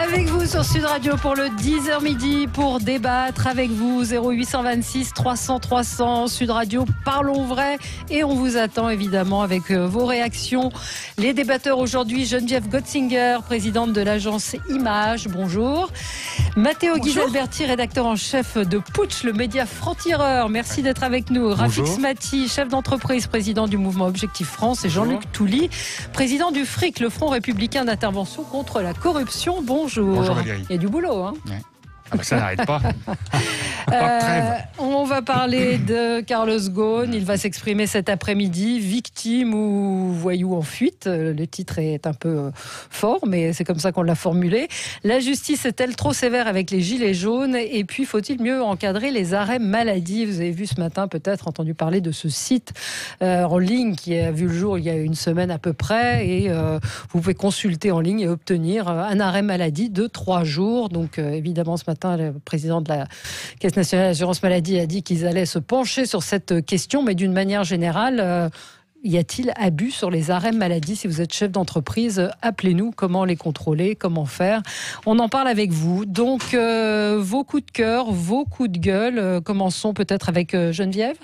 Avec vous sur Sud Radio pour le 10h midi pour débattre avec vous 0826 300 300 Sud Radio, parlons vrai et on vous attend évidemment avec vos réactions. Les débatteurs aujourd'hui, Geneviève Gotzinger, présidente de l'agence Image, bonjour. Matteo Ghisalberti, rédacteur en chef de Putsch, le média franc-tireur, merci d'être avec nous. Rafik Smati, chef d'entreprise, président du mouvement Objectif France, et Jean-Luc Touly, président du FRIC, le Front républicain d'intervention contre la corruption. Bonjour. Bonjour Valérie. Il y a du boulot, hein. Ouais. Ah bah ça n'arrête pas. Pas de trêve. On va parler de Carlos Ghosn. Il va s'exprimer cet après-midi, victime ou voyou en fuite. Le titre est un peu fort, mais c'est comme ça qu'on l'a formulé. La justice est-elle trop sévère avec les gilets jaunes? Et puis, faut-il mieux encadrer les arrêts maladie? Vous avez vu ce matin, peut-être entendu parler de ce site en ligne qui a vu le jour il y a une semaine à peu près. Et vous pouvez consulter en ligne et obtenir un arrêt maladie de 3 jours. Donc, évidemment, ce matin, le président de la Caisse nationale d'assurance maladie a dit qu'ils allaient se pencher sur cette question, mais d'une manière générale, y a-t-il abus sur les arrêts maladie? Si vous êtes chef d'entreprise, appelez-nous. Comment les contrôler? Comment faire? On en parle avec vous. Donc, vos coups de cœur, vos coups de gueule. Commençons peut-être avec Geneviève.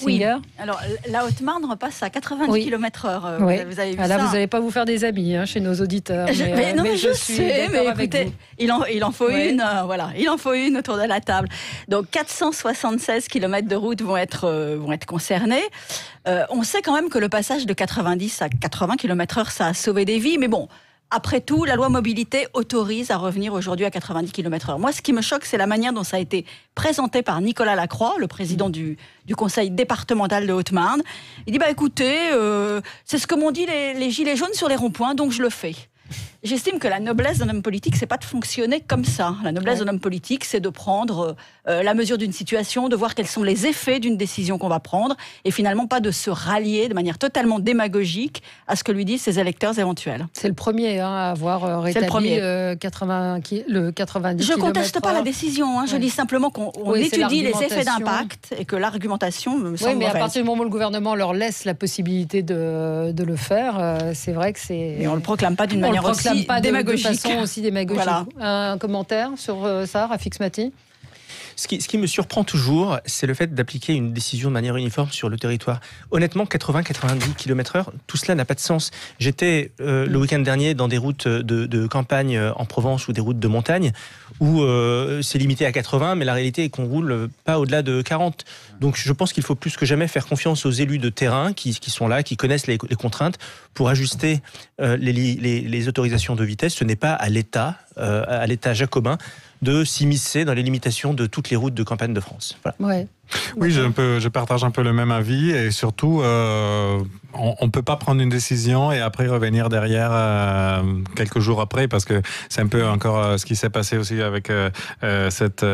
Oui, alors la Haute-Marne repasse à 90 km/h. Oui. Vous avez vu là, ça, vous n'allez pas vous faire des amis chez nos auditeurs. Je sais, mais écoutez, il en faut une. Voilà, il en faut une autour de la table. Donc 476 km de route vont être concernés. On sait quand même que le passage de 90 à 80 km/h, ça a sauvé des vies, mais bon. Après tout, la loi mobilité autorise à revenir aujourd'hui à 90 km/h. Moi, ce qui me choque, c'est la manière dont ça a été présenté par Nicolas Lacroix, le président du conseil départemental de Haute-Marne. Il dit, écoutez, c'est ce que m'ont dit les gilets jaunes sur les ronds-points, donc je le fais. J'estime que la noblesse d'un homme politique, c'est pas de fonctionner comme ça. La noblesse d'un homme politique, c'est de prendre la mesure d'une situation, de voir quels sont les effets d'une décision qu'on va prendre, et finalement pas de se rallier de manière totalement démagogique à ce que lui disent ses électeurs éventuels. C'est le premier à avoir rétabli le 90 km/h. Je conteste pas la décision. Je dis simplement qu'on étudie les effets d'impact et que l'argumentation me semble mauvaise. À partir du moment où le gouvernement leur laisse la possibilité de le faire, c'est vrai que c'est... Et on le proclame pas d'une manière aussi démagogique. De façon aussi démagogique. Voilà. Un commentaire sur ça, Rafik Smati? Ce qui me surprend toujours, c'est le fait d'appliquer une décision de manière uniforme sur le territoire. Honnêtement, 80-90 km/h, tout cela n'a pas de sens. J'étais le week-end dernier dans des routes de campagne en Provence ou des routes de montagne où c'est limité à 80, mais la réalité est qu'on roule pas au-delà de 40. Donc je pense qu'il faut plus que jamais faire confiance aux élus de terrain qui sont là, qui connaissent les contraintes pour ajuster les autorisations de vitesse. Ce n'est pas à l'État jacobin de s'immiscer dans les limitations de toutes les routes de campagne de France. Voilà. Ouais. Oui, je partage un peu le même avis, et surtout, on ne peut pas prendre une décision et après revenir derrière quelques jours après, parce que c'est un peu encore ce qui s'est passé aussi avec cette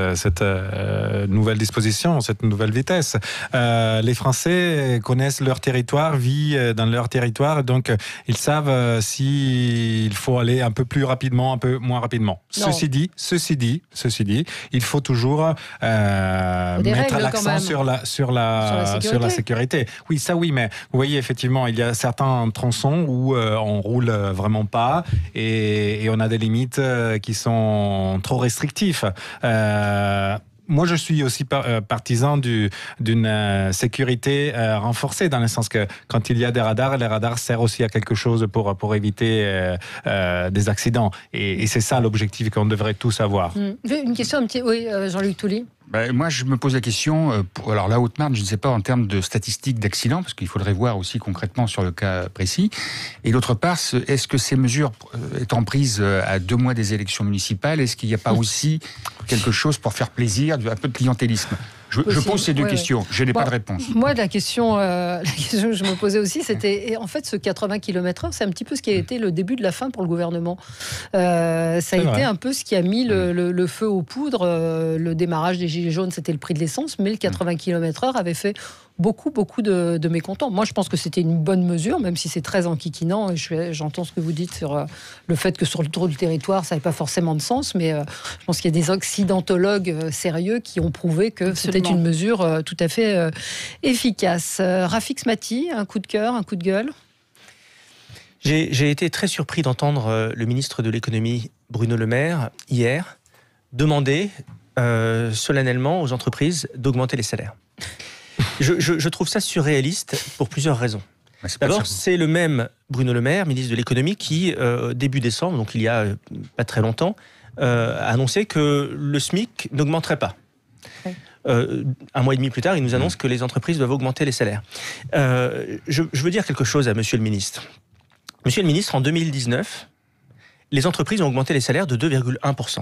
nouvelle disposition, cette nouvelle vitesse. Les Français connaissent leur territoire, vivent dans leur territoire, donc ils savent s'il faut aller un peu plus rapidement, un peu moins rapidement. Ceci dit, il faut toujours mettre l'accent sur la sécurité. Oui, ça oui, mais vous voyez, effectivement, il y a certains tronçons où on roule vraiment pas, et on a des limites qui sont trop restrictives. Moi, je suis aussi partisan d'une sécurité renforcée, dans le sens que quand il y a des radars, les radars servent aussi à quelque chose pour éviter des accidents. Et c'est ça l'objectif qu'on devrait tous avoir. Une question, oui, Jean-Luc Touly. Moi, je me pose la question, alors la Haute-Marne, je ne sais pas en termes de statistiques d'accidents, parce qu'il faudrait voir aussi concrètement sur le cas précis. Et d'autre part, est-ce que ces mesures étant prises à 2 mois des élections municipales, est-ce qu'il n'y a pas aussi quelque chose pour faire plaisir, un peu de clientélisme ? Je pose ces deux questions, je n'ai pas de réponse. Moi, la question que je me posais aussi, c'était, en fait, ce 80 km/h, c'est un petit peu ce qui a été le début de la fin pour le gouvernement. Ça a été un peu ce qui a mis le feu aux poudres. Le démarrage des Gilets jaunes, c'était le prix de l'essence, mais le 80 km/h avait fait beaucoup de mécontents. Moi, je pense que c'était une bonne mesure, même si c'est très enquiquinant. Et j'entends ce que vous dites sur le fait que sur le territoire, ça n'avait pas forcément de sens, mais je pense qu'il y a des accidentologues sérieux qui ont prouvé que c'était une mesure tout à fait efficace. Rafik Smati, un coup de cœur, un coup de gueule? J'ai été très surpris d'entendre le ministre de l'économie, Bruno Le Maire, hier, demander solennellement aux entreprises d'augmenter les salaires. Je trouve ça surréaliste pour plusieurs raisons. D'abord, c'est le même Bruno Le Maire, ministre de l'économie, qui, début décembre, donc il y a pas très longtemps, a annoncé que le SMIC n'augmenterait pas. Oui. Un mois et demi plus tard, il nous annonce que les entreprises doivent augmenter les salaires. Je veux dire quelque chose à Monsieur le ministre. Monsieur le ministre, en 2019, les entreprises ont augmenté les salaires de 2,1%.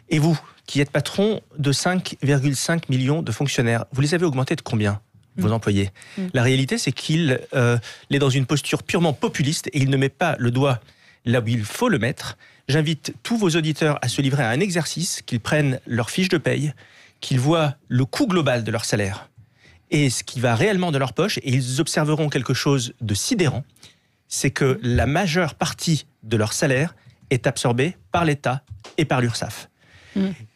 Et vous, qui êtes patron de 5,5 millions de fonctionnaires, vous les avez augmentés de combien, vos employés ? La réalité, c'est qu'il est dans une posture purement populiste et il ne met pas le doigt là où il faut le mettre. J'invite tous vos auditeurs à se livrer à un exercice, qu'ils prennent leur fiche de paye, qu'ils voient le coût global de leur salaire et ce qui va réellement de leur poche, et ils observeront quelque chose de sidérant, c'est que la majeure partie de leur salaire est absorbée par l'État et par l'URSSAF.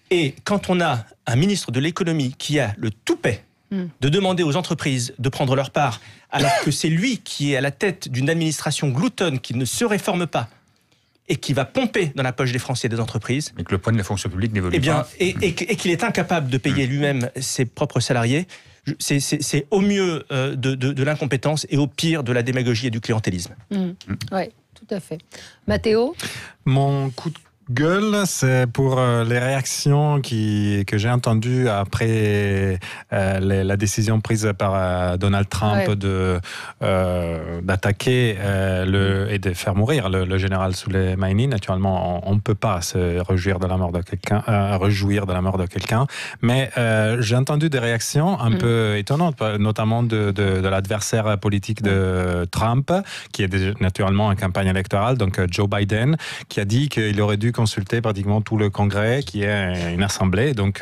Et quand on a un ministre de l'économie qui a le toupet de demander aux entreprises de prendre leur part, alors que c'est lui qui est à la tête d'une administration gloutonne qui ne se réforme pas et qui va pomper dans la poche des Français et des entreprises. Et que le poids de la fonction publique n'évolue pas. Et qu'il est incapable de payer lui-même ses propres salariés, c'est au mieux de l'incompétence et au pire de la démagogie et du clientélisme. Oui, tout à fait. Mathéo ? Mon coup de gueule, c'est pour les réactions que j'ai entendues après la décision prise par Donald Trump d'attaquer et de faire mourir le général Soleimani. Naturellement, on ne peut pas se réjouir de la mort de quelqu'un, mais j'ai entendu des réactions un peu étonnantes, notamment de l'adversaire politique de Trump, qui est naturellement en campagne électorale, donc Joe Biden, qui a dit qu'il aurait dû consulter pratiquement tout le Congrès, qui est une assemblée. Donc,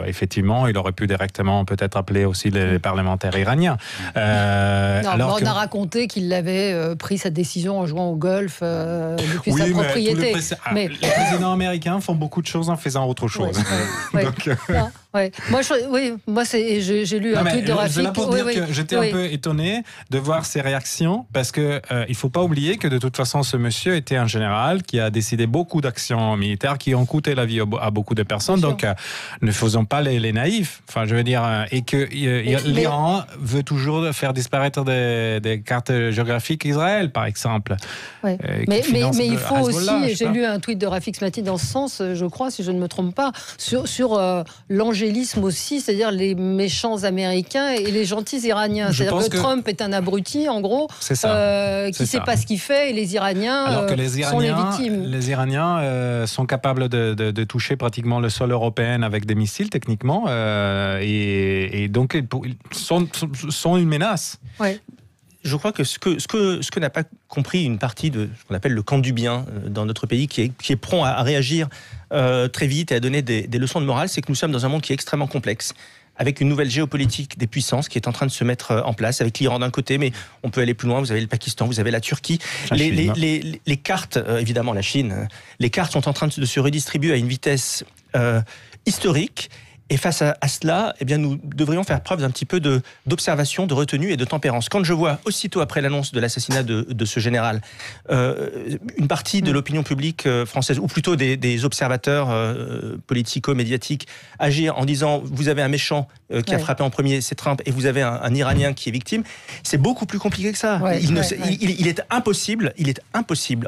effectivement, il aurait pu directement peut-être appeler aussi les parlementaires iraniens. On a raconté qu'il avait pris cette décision en jouant au golf depuis sa propriété. Les présidents américains font beaucoup de choses en faisant autre chose. Donc, Moi, j'ai lu un tweet de Rafik. C'est là pour dire que j'étais un peu étonné de voir ces réactions, parce que il faut pas oublier que de toute façon, ce monsieur était un général qui a décidé beaucoup d'actions militaires qui ont coûté la vie à beaucoup de personnes. Donc, ne faisons pas les naïfs. Enfin, je veux dire, et que l'Iran veut toujours faire disparaître des cartes géographiques Israël, par exemple. Mais il faut aussi. J'ai lu un tweet de Rafik Smati dans ce sens, je crois, si je ne me trompe pas, sur l'angélisme aussi, c'est-à-dire les méchants Américains et les gentils Iraniens. C'est-à-dire que Trump est un abruti, en gros, qui ne sait pas ce qu'il fait, et les Iraniens, alors que sont les victimes. Les Iraniens sont capables de toucher pratiquement le sol européen avec des missiles, techniquement, et donc ils sont une menace. Ouais. Je crois que ce que n'a pas compris une partie de ce qu'on appelle le camp du bien dans notre pays, qui est prompt à réagir très vite et à donner des leçons de morale, c'est que nous sommes dans un monde qui est extrêmement complexe, avec une nouvelle géopolitique des puissances qui est en train de se mettre en place, avec l'Iran d'un côté, mais on peut aller plus loin, vous avez le Pakistan, vous avez la Turquie. Les cartes, évidemment la Chine, les cartes sont en train de se redistribuer à une vitesse historique. Et face à cela, eh bien, nous devrions faire preuve d'un petit peu d'observation, de retenue et de tempérance. Quand je vois, aussitôt après l'annonce de l'assassinat de ce général, une partie de l'opinion publique française, ou plutôt des observateurs politico-médiatiques, agir en disant « vous avez un méchant qui a frappé en premier, c'est Trump, et vous avez un Iranien qui est victime », c'est beaucoup plus compliqué que ça. Il est impossible,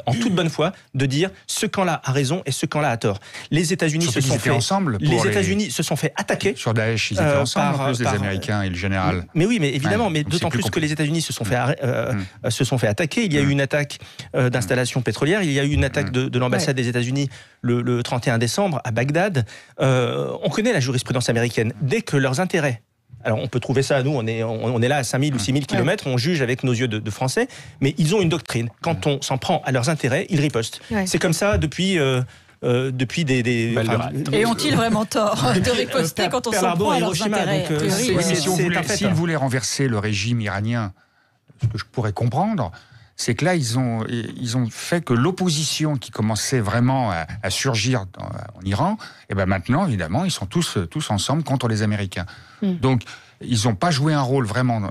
en toute bonne foi, de dire ce camp-là a raison et ce camp-là a tort. Les États-Unis se sont fait attaquer. Sur Daesh, ils étaient ensemble, en plus, les Américains et le général. Mais oui, mais évidemment, mais d'autant plus que les États-Unis se sont fait attaquer. Il y a eu une attaque d'installation pétrolière, il y a eu une attaque de l'ambassade des États-Unis le 31 décembre à Bagdad. On connaît la jurisprudence américaine. Dès que leurs intérêts, alors on peut trouver ça, nous on est là à 5000 ou 6000 kilomètres, on juge avec nos yeux de Français, mais ils ont une doctrine. Quand on s'en prend à leurs intérêts, ils ripostent. C'est comme ça depuis des et ont-ils vraiment tort de riposter quand on s'en prend à leurs intérêts? S'ils voulaient renverser le régime iranien, ce que je pourrais comprendre, c'est que là, ils ont fait que l'opposition qui commençait vraiment à surgir en Iran, et ben maintenant, évidemment, ils sont tous ensemble contre les Américains. Donc, ils n'ont pas joué un rôle vraiment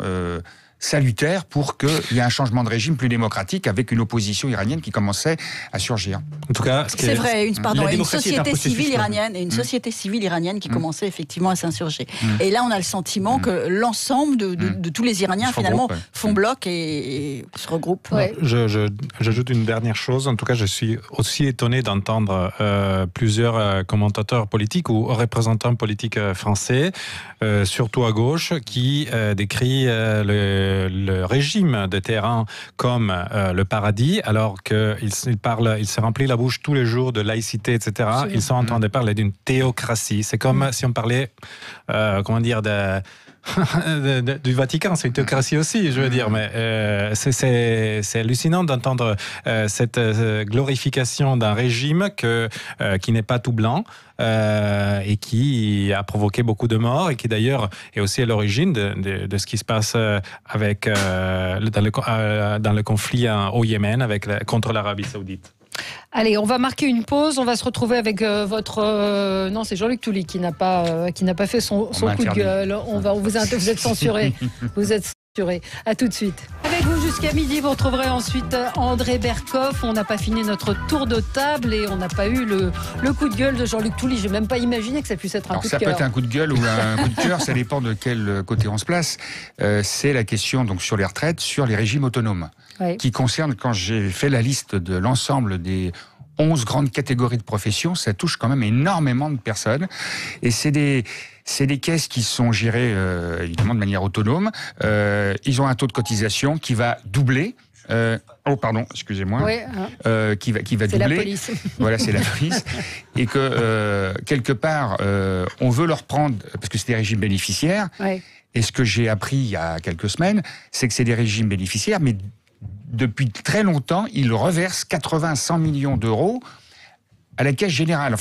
salutaire pour qu'il y ait un changement de régime plus démocratique avec une opposition iranienne qui commençait à surgir. En tout cas, c'est vrai, une société civile iranienne et une société civile iranienne qui commençait effectivement à s'insurger. Et là, on a le sentiment que l'ensemble de tous les Iraniens finalement font bloc et se regroupent. Ouais. J'ajoute une dernière chose. En tout cas, je suis aussi étonné d'entendre plusieurs commentateurs politiques ou représentants politiques français, surtout à gauche, qui décrit le régime de Téhéran comme le paradis, alors qu'il se remplit la bouche tous les jours de laïcité, etc. Ils sont en train de parler d'une théocratie. C'est comme si on parlait, du Vatican, c'est une théocratie aussi, je veux dire, mais c'est hallucinant d'entendre cette glorification d'un régime qui n'est pas tout blanc et qui a provoqué beaucoup de morts et qui d'ailleurs est aussi à l'origine de ce qui se passe avec dans le conflit au Yémen contre l'Arabie Saoudite. Allez, on va marquer une pause. On va se retrouver avec votre... non, c'est Jean-Luc Touly qui n'a pas fait son coup de gueule. Vous êtes censuré. Vous êtes censuré. À tout de suite. Avec vous jusqu'à midi, vous retrouverez ensuite André Berkoff. On n'a pas fini notre tour de table et on n'a pas eu le coup de gueule de Jean-Luc Touly. Je n'ai même pas imaginé que ça puisse être un coup de cœur. Ça peut être un coup de gueule ou un coup de cœur, ça dépend de quel côté on se place. C'est la question donc sur les retraites, sur les régimes autonomes. Oui. Qui concerne, quand j'ai fait la liste de l'ensemble des 11 grandes catégories de professions, ça touche quand même énormément de personnes. Et c'est des caisses qui sont gérées évidemment de manière autonome. Ils ont un taux de cotisation qui va doubler. Excusez-moi. Oui, qui va doubler. C'est la police. Voilà, c'est la police. Et que quelque part, on veut leur prendre, parce que c'est des régimes bénéficiaires. Oui. Et ce que j'ai appris il y a quelques semaines, c'est que c'est des régimes bénéficiaires, mais depuis très longtemps, ils reversent 80-100 millions d'euros à la caisse générale,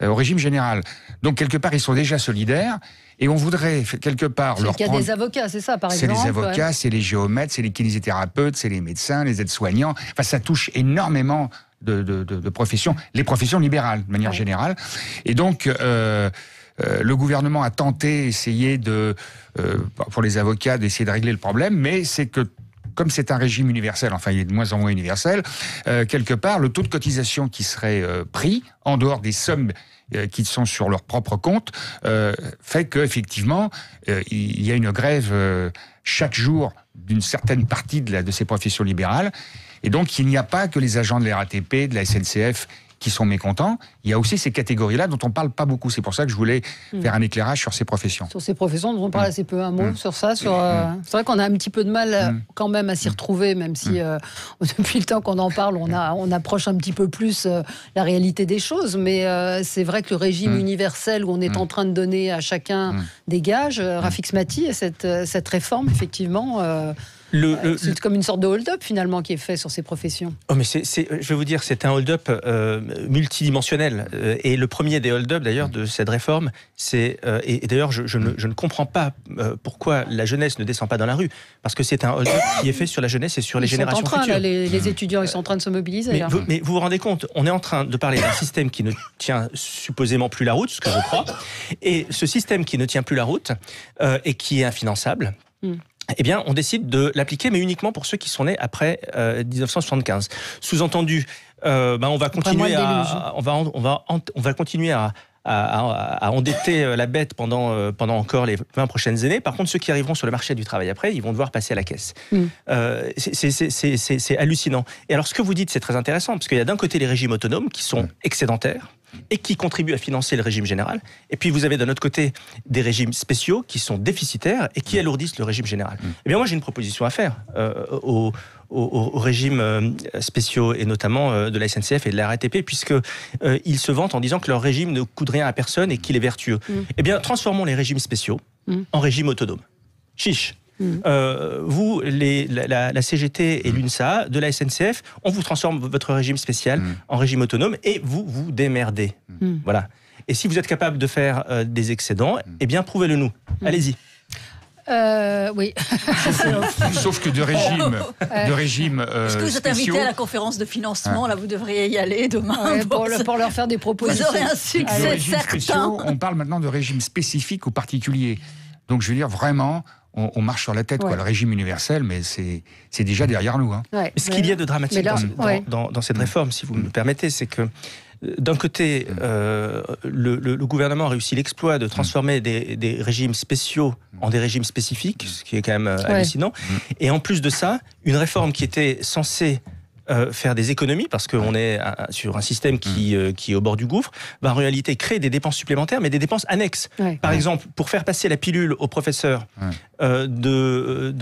au régime général. Donc, quelque part, ils sont déjà solidaires. Et on voudrait, quelque part, leur prendre... Il y a des avocats, c'est ça, par exemple. C'est les avocats, c'est les géomètres, c'est les kinésithérapeutes, c'est les médecins, les aides-soignants. Enfin, ça touche énormément de professions, les professions libérales, de manière générale. Et donc... le gouvernement a essayé pour les avocats, d'essayer de régler le problème, mais c'est que, comme c'est un régime universel, enfin il est de moins en moins universel, quelque part, le taux de cotisation qui serait pris, en dehors des sommes qui sont sur leur propre compte, fait qu'effectivement, il y a une grève chaque jour d'une certaine partie de ces professions libérales, et donc il n'y a pas que les agents de la RATP, de la SNCF, qui sont mécontents, il y a aussi ces catégories-là dont on ne parle pas beaucoup. C'est pour ça que je voulais faire un éclairage sur ces professions. Sur ces professions dont on parle assez peu. Un mot sur ça. C'est vrai qu'on a un petit peu de mal quand même à s'y retrouver, même si depuis le temps qu'on en parle, on approche un petit peu plus la réalité des choses. Mais c'est vrai que le régime universel où on est en train de donner à chacun des gages, Rafik Smati, cette réforme, effectivement... c'est comme une sorte de hold-up finalement qui est fait sur ces professions. Oh mais je vais vous dire, c'est un hold-up multidimensionnel. Et le premier des hold-up d'ailleurs de cette réforme, c'est et d'ailleurs je ne comprends pas pourquoi la jeunesse ne descend pas dans la rue, parce que c'est un hold-up qui est fait sur la jeunesse et sur les générations futures. Là, les étudiants, ils sont en train de se mobiliser. Mais vous vous rendez compte, on est en train de parler d'un système qui ne tient supposément plus la route, ce que je crois, et ce système qui ne tient plus la route et qui est infinançable. Eh bien, on décide de l'appliquer, mais uniquement pour ceux qui sont nés après 1975. Sous-entendu, on va continuer à endetter la bête pendant encore les 20 prochaines années. Par contre, ceux qui arriveront sur le marché du travail après, ils vont devoir passer à la caisse. C'est hallucinant. Et alors, ce que vous dites, c'est très intéressant, parce qu'il y a d'un côté les régimes autonomes qui sont excédentaires et qui contribuent à financer le régime général. Et puis, vous avez d'un autre côté des régimes spéciaux qui sont déficitaires et qui alourdissent le régime général. Eh bien, moi, j'ai une proposition à faire aux régimes spéciaux, et notamment de la SNCF et de la RATP, puisqu'ils se vantent en disant que leur régime ne coûte rien à personne et qu'il est vertueux. Eh bien, transformons les régimes spéciaux en régimes autonomes. Chiche. Vous, la CGT et l'UNSA de la SNCF, on vous transforme votre régime spécial en régime autonome et vous vous démerdez. Voilà. Et si vous êtes capable de faire des excédents, eh bien, prouvez-le nous. Allez-y. Oui. Sauf que de régime Est-ce que vous êtes invité à la conférence de financement? Là, vous devriez y aller demain. Pour leur faire des propositions. Vous aurez un succès certain. On parle maintenant de régime spécifique ou particulier. Donc, je veux dire, vraiment, on marche sur la tête. Ouais. Le régime universel, mais c'est déjà derrière nous. Hein. Ouais. Ce qu'il y a de dramatique dans cette réforme, si vous me permettez, c'est que d'un côté, le gouvernement a réussi l'exploit de transformer des régimes spéciaux en des régimes spécifiques, ce qui est quand même hallucinant. Et en plus de ça, une réforme qui était censée faire des économies, parce qu'on est sur un système qui est au bord du gouffre, va en réalité créer des dépenses supplémentaires, mais des dépenses annexes. Par exemple, pour faire passer la pilule aux professeurs de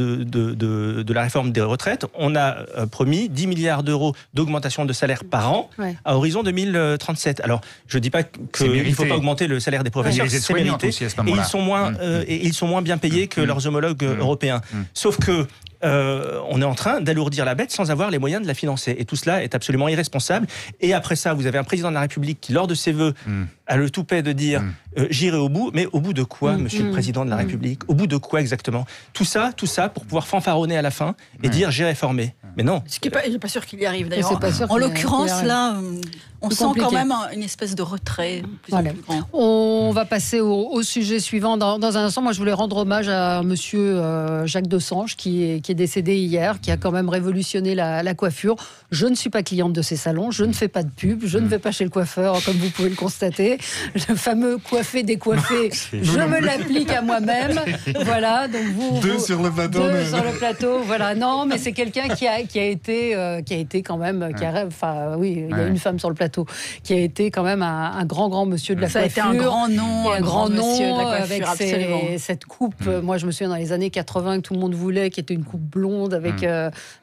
la réforme des retraites, on a promis 10 milliards d'euros d'augmentation de salaire par an à horizon 2037. Alors, je ne dis pas qu'il ne faut pas augmenter le salaire des professeurs, c'est mérité, et ils sont moins bien payés que leurs homologues européens. Sauf que on est en train d'alourdir la bête sans avoir les moyens de la financer. Et tout cela est absolument irresponsable. Et après ça, vous avez un président de la République qui, lors de ses vœux, a le toupet de dire j'irai au bout. Mais au bout de quoi, monsieur le président de la République? Au bout de quoi exactement? Tout ça pour pouvoir fanfaronner à la fin et dire j'ai réformé. Mais non. Je ne suis pas sûr qu'il y arrive d'ailleurs. En l'occurrence, là, on sent quand même une espèce de retrait plus en plus grand. On va passer au sujet suivant dans un instant. Moi, je voulais rendre hommage à monsieur Jacques Desange qui est décédé hier, qui a quand même révolutionné la coiffure. Je ne suis pas cliente de ces salons, je ne fais pas de pub, je ne vais pas chez le coiffeur, comme vous pouvez le constater. Le fameux coiffé décoiffé, je me l'applique à moi-même. Voilà, donc Deux sur le plateau. Sur le plateau, voilà. Non, mais c'est quelqu'un qui a été quand même, il y a une femme sur le plateau, qui a été quand même un grand monsieur de la coiffure. Ça a été un grand nom, un grand monsieur nom de la coiffure, avec cette coupe. Moi, je me souviens dans les années 80 que tout le monde voulait, qui était une coupe blonde avec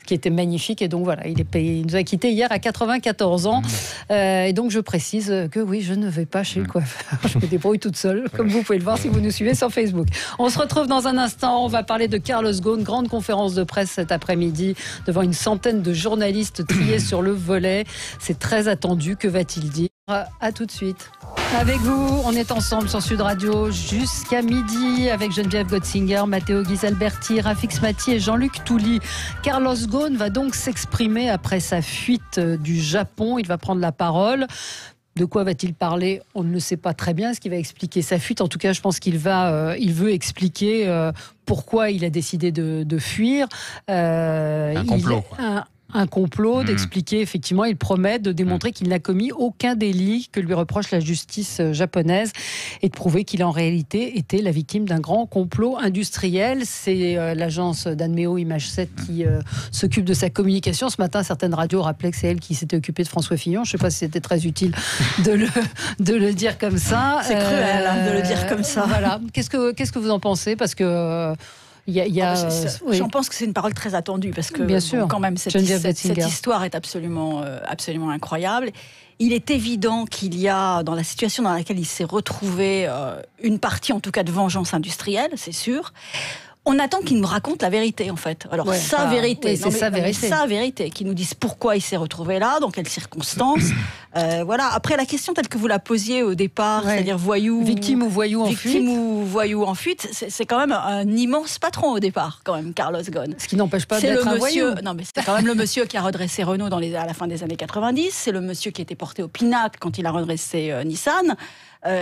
qui était magnifique. Et donc voilà, il nous a quittés hier à 94 ans. Et donc je précise que oui, je ne vais pas chez le coiffeur. Je me débrouille toute seule, comme vous pouvez le voir si vous nous suivez sur Facebook. On se retrouve dans un instant. On va parler de Carlos Ghosn, grande conférence de presse cet après-midi devant une centaine de journalistes triés sur le volet. C'est très attendu. Que va-t-il dire? À tout de suite. Avec vous, on est ensemble sur Sud Radio jusqu'à midi avec Geneviève Gotzinger, Matteo Ghisalberti, Rafik Smati et Jean-Luc Touly. Carlos Ghosn va donc s'exprimer après sa fuite du Japon. Il va prendre la parole. De quoi va-t-il parler? On ne le sait pas très bien. Est-ce qu'il va expliquer sa fuite? En tout cas, je pense qu'il veut expliquer pourquoi il a décidé de fuir. Un complot. Un complot, d'expliquer, effectivement, il promet de démontrer qu'il n'a commis aucun délit que lui reproche la justice japonaise et de prouver qu'il en réalité était la victime d'un grand complot industriel. C'est l'agence d'Anmeo Image 7 qui s'occupe de sa communication. Ce matin, certaines radios rappelaient que c'est elle qui s'était occupée de François Fillon. Je ne sais pas si c'était très utile de le dire comme ça. C'est cruel de le dire comme ça. Voilà. Qu'est-ce que vous en pensez? Parce que j'en pense que c'est une parole très attendue parce que bien sûr, quand même cette histoire est absolument incroyable. Il est évident qu'il y a dans la situation dans laquelle il s'est retrouvé une partie en tout cas de vengeance industrielle, c'est sûr. On attend qu'il nous raconte la vérité, en fait. Alors, sa vérité, qu'il nous dise pourquoi il s'est retrouvé là, dans quelles circonstances. Voilà. Après, la question telle que vous la posiez au départ, c'est-à-dire victime ou voyou en fuite, c'est quand même un immense patron au départ, quand même, Carlos Ghosn. Ce qui n'empêche pas d'être un voyou. Non, mais c'est quand même le monsieur qui a redressé Renault à la fin des années 90. C'est le monsieur qui était porté au pinacle quand il a redressé Nissan.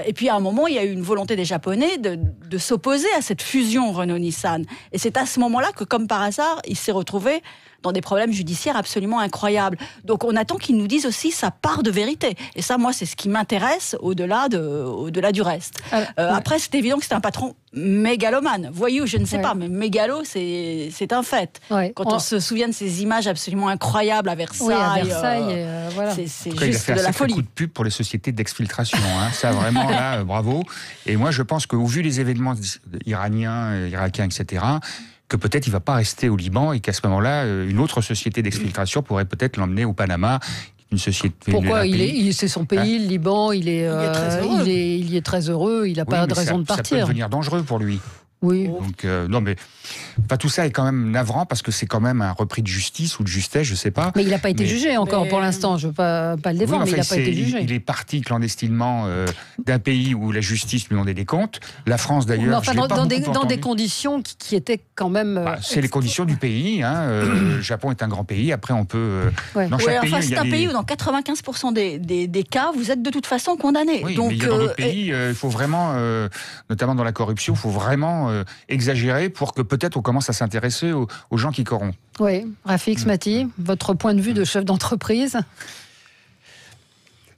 Et puis à un moment, il y a eu une volonté des Japonais de s'opposer à cette fusion Renault-Nissan. Et c'est à ce moment-là que, comme par hasard, il s'est retrouvé dans des problèmes judiciaires absolument incroyables. Donc on attend qu'il nous dise aussi sa part de vérité. Et ça, moi, c'est ce qui m'intéresse au-delà du reste. Après, c'est évident que c'est un patron mégalomane. Voyou, je ne sais pas, mais mégalo, c'est un fait. Quand on se souvient de ces images absolument incroyables à Versailles, voilà. C'est juste il a fait de la folie. Coup de pub pour les sociétés d'exfiltration. Ça, vraiment, là, bravo. Et moi, je pense qu'au vu des événements iraniens, irakiens, etc., que peut-être il ne va pas rester au Liban et qu'à ce moment-là, une autre société d'exfiltration pourrait peut-être l'emmener au Panama. Une société. Pourquoi c'est son pays, le Liban, il y est très heureux, il n'a pas de raison de partir. Ça peut devenir dangereux pour lui. Oui. Donc, non, mais Enfin, tout ça est quand même navrant parce que c'est quand même un repris de justice ou de justesse, je sais pas. Mais il n'a pas été jugé encore pour l'instant. Je ne veux pas le défendre, mais il n'a pas été jugé. Il est parti clandestinement d'un pays où la justice lui demandait des comptes. La France d'ailleurs. Enfin, dans des conditions qui étaient quand même. C'est les conditions du pays. Le Japon est un grand pays. Après, on peut. Dans chaque pays, c'est un pays où dans 95% des cas, vous êtes de toute façon condamné. Oui, donc, mais dans d'autres pays, il faut vraiment, notamment dans la corruption, il faut vraiment exagérer pour que peut-être on commence à s'intéresser aux gens qui corrompent. Oui, Rafik Smati, votre point de vue de chef d'entreprise?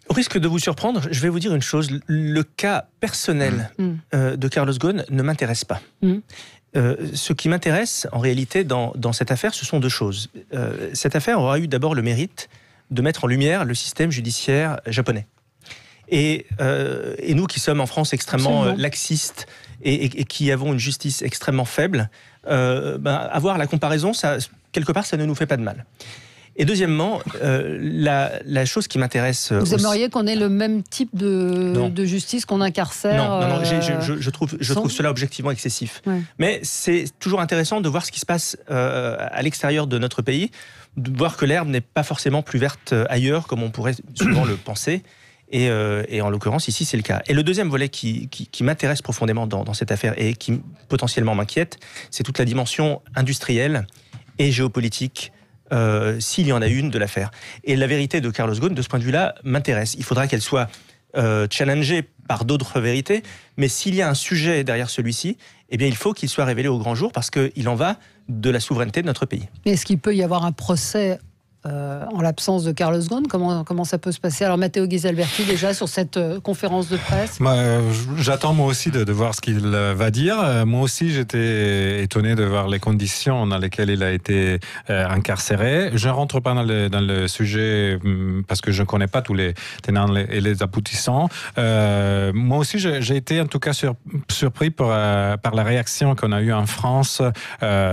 Au risque de vous surprendre, je vais vous dire une chose. Le cas personnel de Carlos Ghosn ne m'intéresse pas. Ce qui m'intéresse, en réalité, dans cette affaire, ce sont deux choses. Cette affaire aura eu d'abord le mérite de mettre en lumière le système judiciaire japonais. Et nous qui sommes en France extrêmement laxistes et qui avons une justice extrêmement faible, avoir la comparaison, ça, quelque part, ça ne nous fait pas de mal. Et deuxièmement, la chose qui m'intéresse... Vous aimeriez qu'on ait le même type de justice qu'on incarcère Non, je trouve cela objectivement excessif. Ouais. Mais c'est toujours intéressant de voir ce qui se passe à l'extérieur de notre pays, de voir que l'herbe n'est pas forcément plus verte ailleurs, comme on pourrait souvent le penser. Et en l'occurrence, ici, c'est le cas. Et le deuxième volet qui m'intéresse profondément dans cette affaire et qui potentiellement m'inquiète, c'est toute la dimension industrielle et géopolitique, s'il y en a une, de l'affaire. Et la vérité de Carlos Ghosn, de ce point de vue-là, m'intéresse. Il faudra qu'elle soit challengée par d'autres vérités, mais s'il y a un sujet derrière celui-ci, eh bien, il faut qu'il soit révélé au grand jour, parce qu'il en va de la souveraineté de notre pays. Est-ce qu'il peut y avoir un procès en l'absence de Carlos Ghosn? Comment ça peut se passer? Alors Matteo Ghisalberti, déjà sur cette conférence de presse. J'attends moi aussi de voir ce qu'il va dire. Moi aussi j'étais étonné de voir les conditions dans lesquelles il a été incarcéré. Je ne rentre pas dans le sujet parce que je ne connais pas tous les tenants et les aboutissants. Moi aussi j'ai été en tout cas surpris par la réaction qu'on a eue en France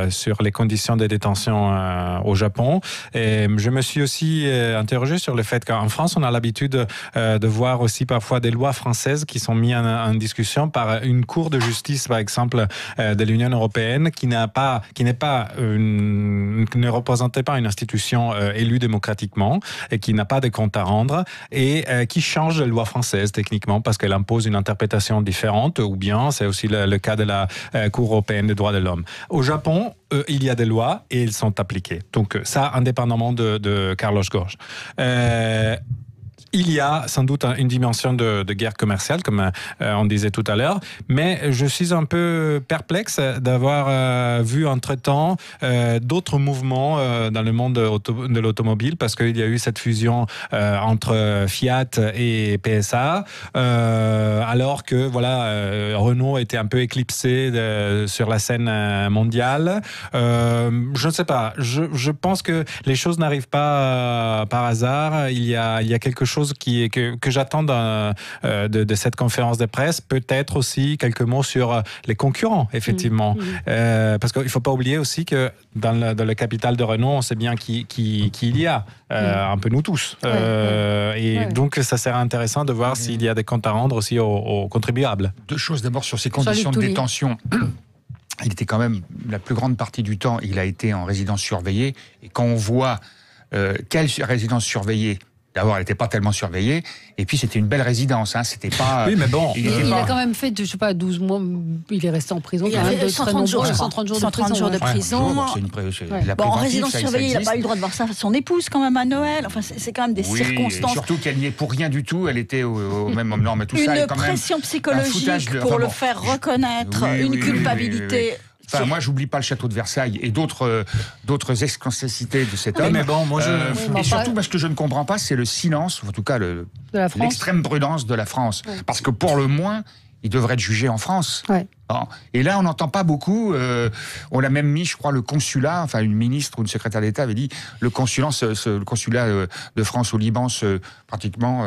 sur les conditions de détention au Japon. Et je me suis aussi interrogé sur le fait qu'en France, on a l'habitude de voir aussi parfois des lois françaises qui sont mises en discussion par une cour de justice, par exemple, de l'Union européenne, qui ne représentait pas une institution élue démocratiquement et qui n'a pas de compte à rendre et qui change la loi française techniquement parce qu'elle impose une interprétation différente, ou bien c'est aussi le cas de la Cour européenne des droits de l'homme. Au Japon, il y a des lois et elles sont appliquées. Donc ça, indépendamment de Carlos Ghosn. Il y a sans doute une dimension de guerre commerciale, comme on disait tout à l'heure, mais je suis un peu perplexe d'avoir vu entre-temps d'autres mouvements dans le monde de l'automobile, parce qu'il y a eu cette fusion entre Fiat et PSA, alors que Renault était un peu éclipsé sur la scène mondiale. Je ne sais pas, je pense que les choses n'arrivent pas par hasard. Il y a quelque chose que j'attends de cette conférence de presse. Peut-être aussi quelques mots sur les concurrents, effectivement. Parce qu'il ne faut pas oublier aussi que dans le capital de Renault, on sait bien qui il y a, un peu nous tous. Donc, ça serait intéressant de voir s'il y a des comptes à rendre aussi aux contribuables. Deux choses. D'abord, sur ces conditions de détention. Il était quand même, la plus grande partie du temps, il a été en résidence surveillée. Et quand on voit quelle résidence surveillée, d'abord, elle n'était pas tellement surveillée, et puis c'était une belle résidence, c'était pas... Oui, mais bon... Il a quand même fait, 12 mois, il est resté en prison. Il a fait 130 jours de prison. En résidence surveillée, il n'a pas eu le droit de voir son épouse quand même à Noël. Enfin, c'est quand même des circonstances... Surtout qu'elle n'y est pour rien du tout, elle était au même homme. Non, mais tout ça est quand même... Une pression psychologique pour le faire reconnaître, une culpabilité... Enfin, moi, j'oublie pas le château de Versailles et d'autres excentricités de cet homme. Mais bon, moi, et surtout, ce que je ne comprends pas, c'est le silence, ou en tout cas l'extrême prudence de la France. Ouais. Parce que pour le moins, il devrait être jugé en France. Ouais. Et là, on n'entend pas beaucoup. On l'a même mis, je crois, le consulat, enfin une ministre ou une secrétaire d'État avait dit, le consulat de France au Liban, pratiquement,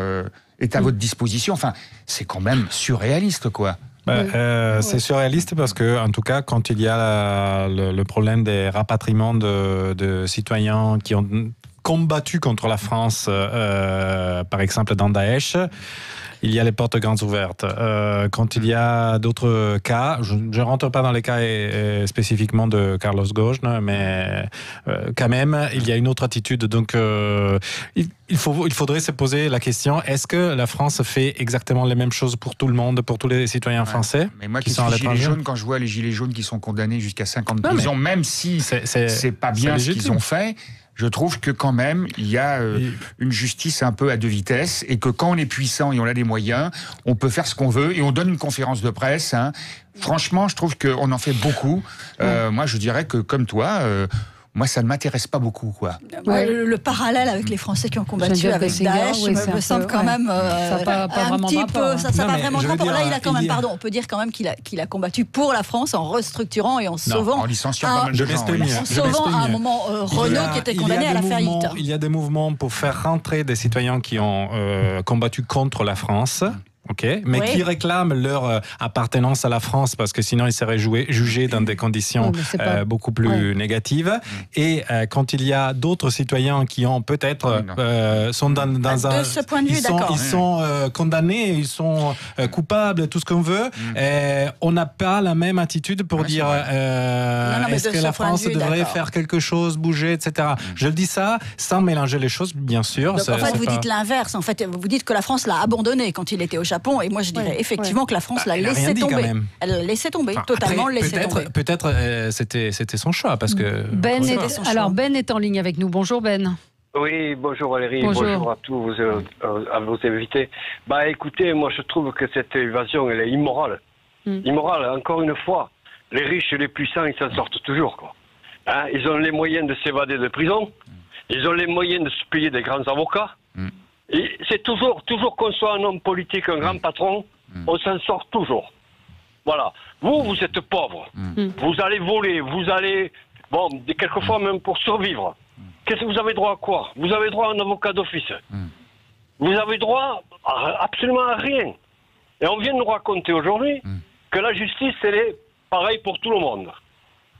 est à votre disposition. Enfin, c'est quand même surréaliste, quoi. C'est surréaliste parce que, en tout cas, quand il y a le problème des rapatriements de citoyens qui ont combattu contre la France, par exemple dans Daesh, il y a les portes grandes ouvertes. Quand il y a d'autres cas, je ne rentre pas dans les cas spécifiquement de Carlos Ghosn, mais quand même, il y a une autre attitude. Donc, il faudrait se poser la question, est-ce que la France fait exactement les mêmes choses pour tout le monde, pour tous les citoyens français? Mais moi qui suis gilet jaune, quand je vois les gilets jaunes qui sont condamnés jusqu'à 5 ans de prison, même si c'est pas bien ce qu'ils ont fait, je trouve que quand même, il y a une justice un peu à deux vitesses et que quand on est puissant et on a les moyens, on peut faire ce qu'on veut et on donne une conférence de presse. Franchement, je trouve qu'on en fait beaucoup. Moi, je dirais que comme toi... moi, ça ne m'intéresse pas beaucoup, quoi. Le parallèle avec les Français qui ont combattu avec Daesh me semble quand même un petit peu. Ça va vraiment trop. Là, il a quand même, pardon, on peut dire quand même qu'il a combattu pour la France en restructurant et en sauvant. En licenciant pas mal de gens. En sauvant à un moment Renault qui était condamné à la faillite. Il y a des mouvements pour faire rentrer des citoyens qui ont combattu contre la France. Mais qui réclament leur appartenance à la France parce que sinon ils seraient jugés dans des conditions beaucoup plus négatives. Et quand il y a d'autres citoyens qui ont peut-être sont dans un de ce point de vue, ils sont condamnés, ils sont coupables, tout ce qu'on veut. On n'a pas la même attitude pour dire est-ce que la France devrait faire quelque chose, bouger, etc. Je dis ça sans mélanger les choses, bien sûr. Donc, en fait, vous dites l'inverse. En fait, vous dites que la France l'a abandonné quand il était au Japon, et moi je dirais effectivement que la France l'a laissé tomber. Elle l'a laissé tomber, totalement laissé tomber. Peut-être c'était son choix, parce que... Ben est en ligne avec nous. Bonjour Ben. Oui, bonjour Valérie, bonjour à tous à vos invités. Écoutez, moi je trouve que cette évasion, elle est immorale. Immorale, encore une fois. Les riches et les puissants, ils s'en sortent toujours, quoi. Ils ont les moyens de s'évader de prison, ils ont les moyens de se payer des grands avocats. Et c'est toujours qu'on soit un homme politique, un grand patron, on s'en sort toujours. Voilà. Vous êtes pauvre. Vous allez voler, vous allez... Bon, quelquefois même pour survivre. Qu'est-ce que vous avez droit à quoi? Vous avez droit à un avocat d'office. Vous avez droit absolument à rien. Et on vient de nous raconter aujourd'hui que la justice, elle est pareille pour tout le monde.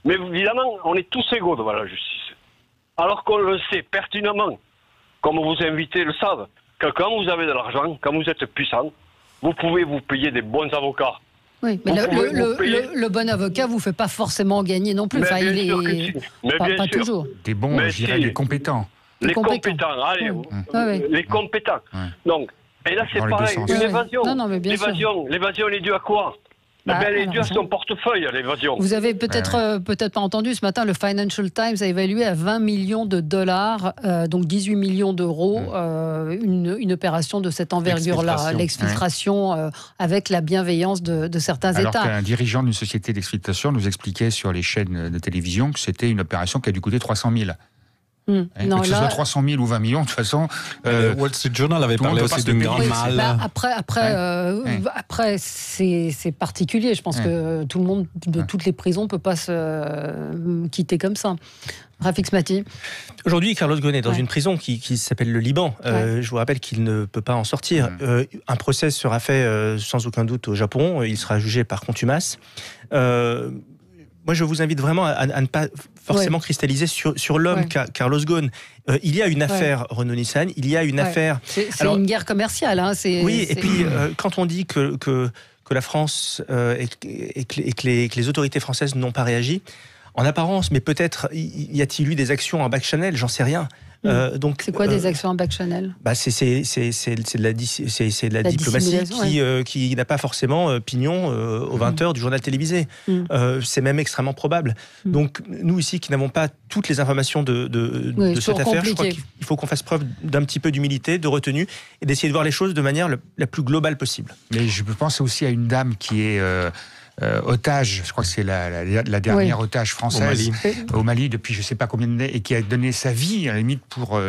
Mais évidemment, on est tous égaux devant la justice. Alors qu'on le sait pertinemment, comme vos invités le savent, que quand vous avez de l'argent, quand vous êtes puissant, vous pouvez vous payer des bons avocats. Oui, mais le bon avocat vous fait pas forcément gagner non plus. Enfin, il est pas toujours. Des bons, je dirais, des compétents. Les compétents, allez, les compétents. Donc, et là c'est pareil, une évasion. L'évasion, elle est due à quoi? Elle est due à son portefeuille, l'évasion. Vous avez peut-être pas entendu, ce matin, le Financial Times a évalué à 20 millions de dollars, donc 18 millions d'euros, une opération de cette envergure-là, l'exfiltration avec la bienveillance de certains États. Alors qu'un dirigeant d'une société d'exfiltration nous expliquait sur les chaînes de télévision que c'était une opération qui a dû coûter 300 000. Non, que ce soit 300 000 ou 20 millions, de toute façon... Wall Street Journal avait parlé aussi d'une grande malle. Après c'est particulier. Je pense que tout le monde de toutes les prisons ne peut pas se quitter comme ça. Rafik Smati. Aujourd'hui, Carlos Ghosn est dans une prison qui s'appelle le Liban. Je vous rappelle qu'il ne peut pas en sortir. Un procès sera fait sans aucun doute au Japon. Il sera jugé par contumace. Moi, je vous invite vraiment à ne pas forcément cristalliser sur l'homme Carlos Ghosn. Il y a une affaire Renault-Nissan, il y a une affaire... C'est une guerre commerciale. Oui, et puis quand on dit que la France et que les autorités françaises n'ont pas réagi, en apparence, mais peut-être y a-t-il eu des actions en back channel, j'en sais rien. Donc, c'est quoi des actions en back channel? C'est de la diplomatie qui n'a pas forcément pignon aux 20h du journal télévisé. C'est même extrêmement probable. Donc nous ici qui n'avons pas toutes les informations de cette affaire, je crois qu'il faut qu'on fasse preuve d'un petit peu d'humilité, de retenue et d'essayer de voir les choses de manière la plus globale possible. Mais je pense aussi à une dame qui est... otage, je crois que c'est la dernière otage française au Mali depuis je ne sais pas combien d'années et qui a donné sa vie à la limite pour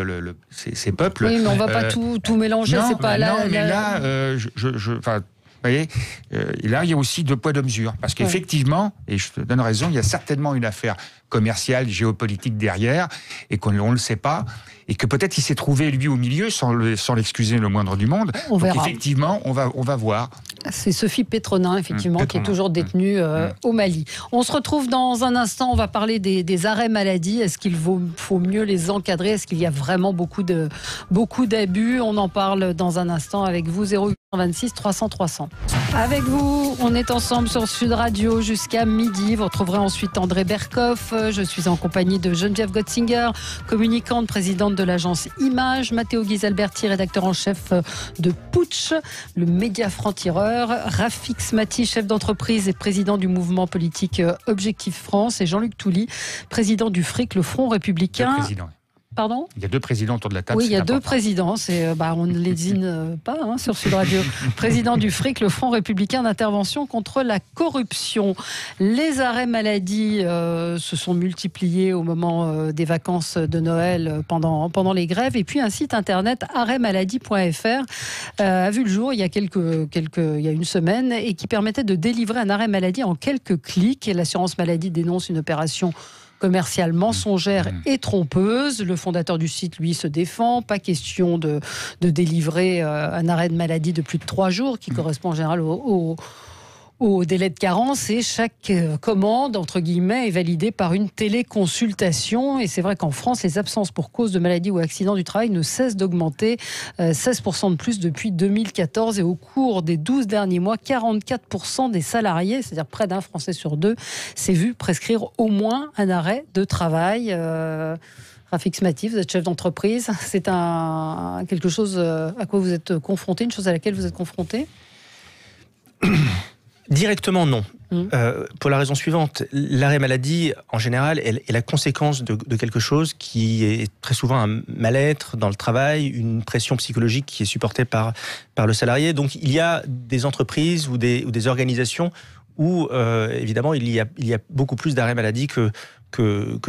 ces peuples. Oui, mais on ne va pas tout mélanger. Non, c'est pas mais là, vous voyez, et là, il y a aussi deux poids, deux mesures. Parce qu'effectivement, et je te donne raison, il y a certainement une affaire commerciale, géopolitique derrière, et qu'on ne le sait pas, et que peut-être il s'est trouvé, lui, au milieu, sans l'excuser le moindre du monde. Donc effectivement, on va voir. C'est Sophie Pétronin, effectivement, qui est toujours détenue au Mali. On se retrouve dans un instant, on va parler des arrêts maladie. Est-ce qu'il faut mieux les encadrer? Est-ce qu'il y a vraiment beaucoup d'abus? On en parle dans un instant avec vous, 0826 300 300. Avec vous, on est ensemble sur Sud Radio jusqu'à midi. Vous retrouverez ensuite André Berkoff. Je suis en compagnie de Geneviève Gotzinger, communicante, présidente de l'agence Image, Matteo Ghisalberti, rédacteur en chef de Putsch, le média franc-tireur, Rafik Smati, chef d'entreprise et président du mouvement politique Objectif France, et Jean-Luc Touly, président du FRIC, le Front républicain. Pardon ? Il y a 2 présidents autour de la table. Oui, il y a 2 présidents. On ne les désigne pas sur Sud Radio. Président du FRIC, le Front républicain d'intervention contre la corruption. Les arrêts maladie se sont multipliés au moment des vacances de Noël pendant les grèves. Et puis un site internet arrêtmaladie.fr a vu le jour il y a il y a une semaine et qui permettait de délivrer un arrêt maladie en quelques clics. Et l'assurance maladie dénonce une opération commerciale mensongère et trompeuse. Le fondateur du site, lui, se défend. Pas question de délivrer un arrêt de maladie de plus de 3 jours, qui correspond en général au délai de carence, et chaque commande, entre guillemets, est validée par une téléconsultation. Et c'est vrai qu'en France, les absences pour cause de maladie ou accident du travail ne cessent d'augmenter, 16% de plus depuis 2014. Et au cours des 12 derniers mois, 44% des salariés, c'est-à-dire près d'un Français sur 2, s'est vu prescrire au moins un arrêt de travail. Rafik Smati, vous êtes chef d'entreprise. C'est quelque chose à quoi vous êtes confronté, une chose à laquelle vous êtes confronté? Directement, non. Pour la raison suivante, l'arrêt maladie, en général, est la conséquence de quelque chose qui est très souvent un mal-être dans le travail, une pression psychologique qui est supportée par le salarié. Donc, il y a des entreprises ou des organisations où, évidemment, il y a beaucoup plus d'arrêts maladie que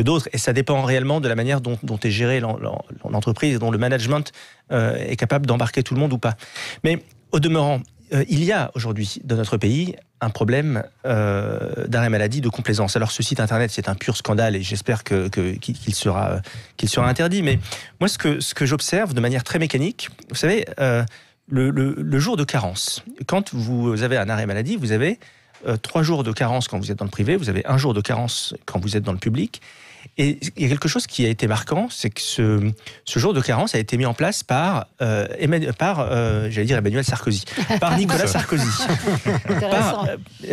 d'autres. Et ça dépend réellement de la manière dont est gérée l'entreprise et dont le management est capable d'embarquer tout le monde ou pas. Mais au demeurant, il y a aujourd'hui dans notre pays un problème d'arrêt maladie, de complaisance. Alors ce site internet, c'est un pur scandale et j'espère qu'il sera interdit. Mais moi, ce que j'observe de manière très mécanique, vous savez, le jour de carence, quand vous avez un arrêt maladie, vous avez 3 jours de carence quand vous êtes dans le privé, vous avez 1 jour de carence quand vous êtes dans le public. Et il y a quelque chose qui a été marquant, c'est que ce jour de carence a été mis en place par Emmanuel Sarkozy, par Nicolas Sarkozy.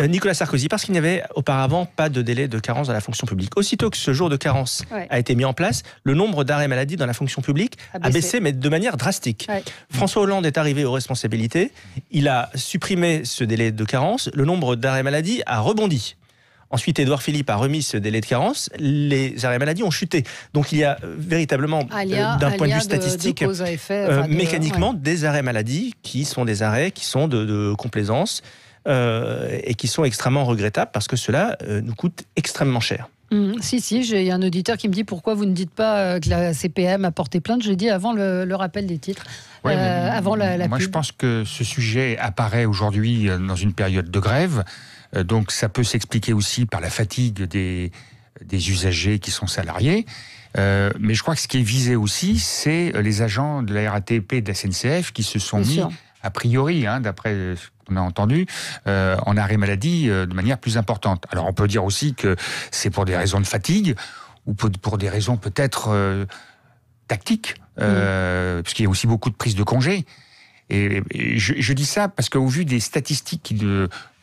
Nicolas Sarkozy, parce qu'il n'y avait auparavant pas de délai de carence dans la fonction publique. Aussitôt que ce jour de carence a été mis en place, le nombre d'arrêts maladie dans la fonction publique a baissé, mais de manière drastique. Ouais. François Hollande est arrivé aux responsabilités, il a supprimé ce délai de carence, le nombre d'arrêts maladie a rebondi. Ensuite, Édouard Philippe a remis ce délai de carence. Les arrêts maladie ont chuté. Donc, il y a véritablement, d'un point de vue statistique, mécaniquement, des arrêts maladie qui sont des arrêts qui sont de complaisance et qui sont extrêmement regrettables parce que cela nous coûte extrêmement cher. Si, j'ai un auditeur qui me dit pourquoi vous ne dites pas que la CPM a porté plainte. Je l'ai dit avant le rappel des titres, avant la moi, pub. Je pense que ce sujet apparaît aujourd'hui dans une période de grève. Donc ça peut s'expliquer aussi par la fatigue des usagers qui sont salariés. Mais je crois que ce qui est visé aussi, c'est les agents de la RATP et de la SNCF qui se sont mis, a priori, d'après ce qu'on a entendu, en arrêt maladie de manière plus importante. Alors on peut dire aussi que c'est pour des raisons de fatigue ou pour des raisons peut-être tactiques, puisqu'il y a aussi beaucoup de prises de congés. Et je dis ça parce qu'au vu des statistiques